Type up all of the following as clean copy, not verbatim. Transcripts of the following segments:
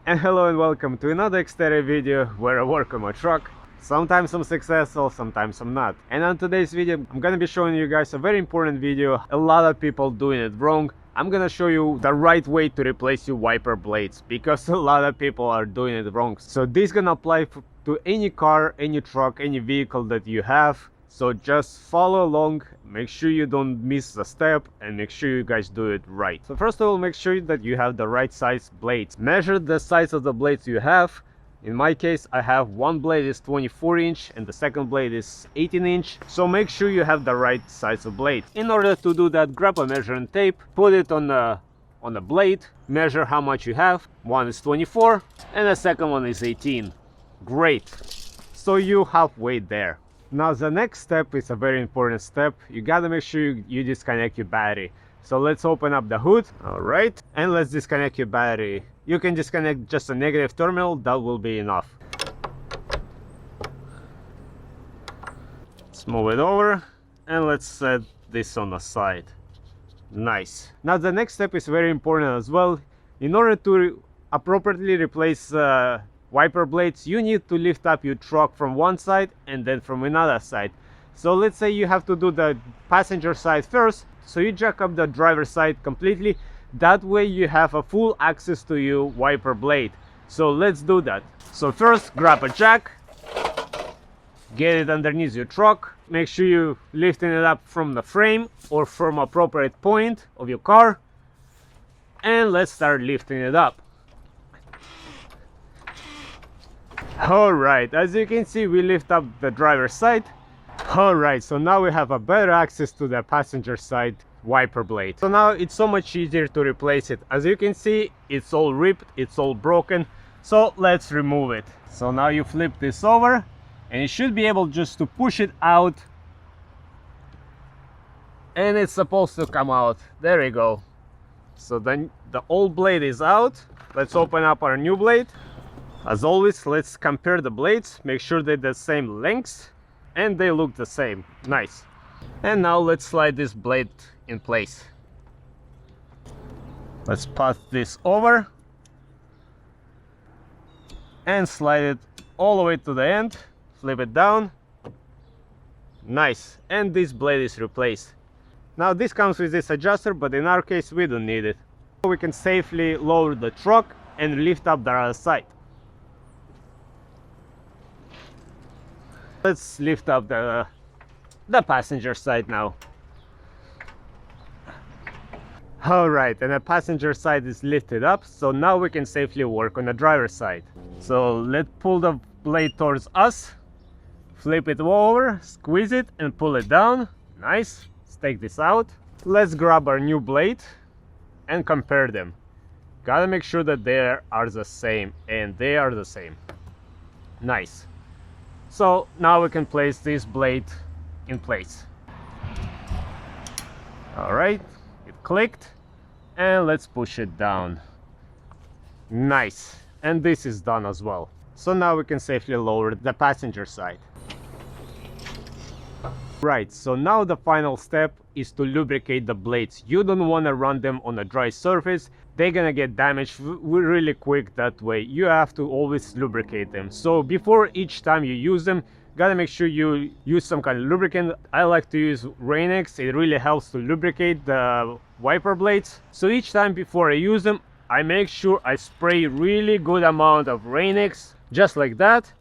And hello and welcome to another Xterra video where I work on my truck. Sometimes I'm successful, sometimes I'm not. And on today's video I'm gonna be showing you guys a very important video. A lot of people doing it wrong. I'm gonna show you the right way to replace your wiper blades, because a lot of people are doing it wrong. So this is gonna apply to any car, any truck, any vehicle that you have. So just follow along, make sure you don't miss a step, and make sure you guys do it right. So first of all, make sure that you have the right size blades. Measure the size of the blades you have. In my case, I have one blade is 24 inch and the second blade is 18 inch. So make sure you have the right size of blade. In order to do that, grab a measuring tape, put it on the blade, measure how much you have. One is 24 and the second one is 18. Great. So you halfway there. Now the next step is a very important step. You gotta make sure you disconnect your battery. So let's open up the hood. All right, and let's disconnect your battery. You can disconnect just a negative terminal, that will be enough. Let's move it over and let's set this on the side. Nice. Now the next step is very important as well. In order to appropriately replace wiper blades, you need to lift up your truck from one side and then from another side. So let's say you have to do the passenger side first, so you jack up the driver's side completely. That way you have a full access to your wiper blade. So let's do that. So first, grab a jack, get it underneath your truck, make sure you lifting it up from the frame or from appropriate point of your car, and let's start lifting it up. Alright, as you can see, we lift up the driver's side. Alright, so now we have a better access to the passenger side wiper blade. So now it's so much easier to replace it. As you can see, it's all ripped, it's all broken. So let's remove it. So now you flip this over and you should be able just to push it out. And it's supposed to come out. There we go. So then the old blade is out. Let's open up our new blade. As always, let's compare the blades, make sure they're the same lengths and they look the same. Nice. And now let's slide this blade in place. Let's pass this over and slide it all the way to the end, flip it down. Nice. And this blade is replaced. Now this comes with this adjuster, but in our case we don't need it. We can safely lower the truck and lift up the other side. Let's lift up the passenger side now. Alright, and the passenger side is lifted up, so now we can safely work on the driver's side. So let's pull the blade towards us, flip it over, squeeze it and pull it down. Nice. Let's take this out. Let's grab our new blade and compare them. Gotta make sure that they are the same, and they are the same. Nice. So now we can place this blade in place. All right, it clicked, and let's push it down. Nice. And this is done as well. So now we can safely lower the passenger side. Right, so now the final step is to lubricate the blades. You don't want to run them on a dry surface. They're gonna get damaged really quick that way. You have to always lubricate them. So before each time you use them, gotta make sure you use some kind of lubricant. I like to use Rain-X. It really helps to lubricate the wiper blades. So each time before I use them, I make sure I spray really good amount of Rain-X, just like that,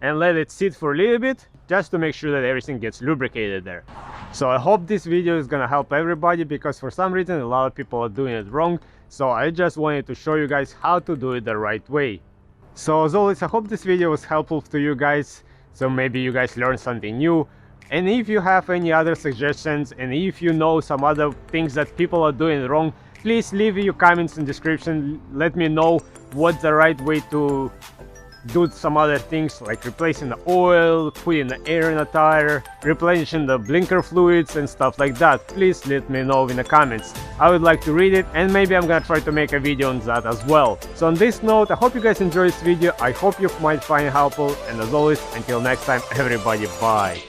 and let it sit for a little bit, just to make sure that everything gets lubricated there. So I hope this video is gonna help everybody, because for some reason a lot of people are doing it wrong. So I just wanted to show you guys how to do it the right way. So as always, I hope this video was helpful to you guys. So maybe you guys learned something new. And if you have any other suggestions, and if you know some other things that people are doing wrong, please leave your comments in the description. Let me know what's the right way to do some other things, like replacing the oil, putting the air in the tire, replenishing the blinker fluids and stuff like that. Please let me know in the comments. I would like to read it, and maybe I'm gonna try to make a video on that as well. So on this note, I hope you guys enjoyed this video. I hope you might find it helpful, and as always, until next time, everybody, bye.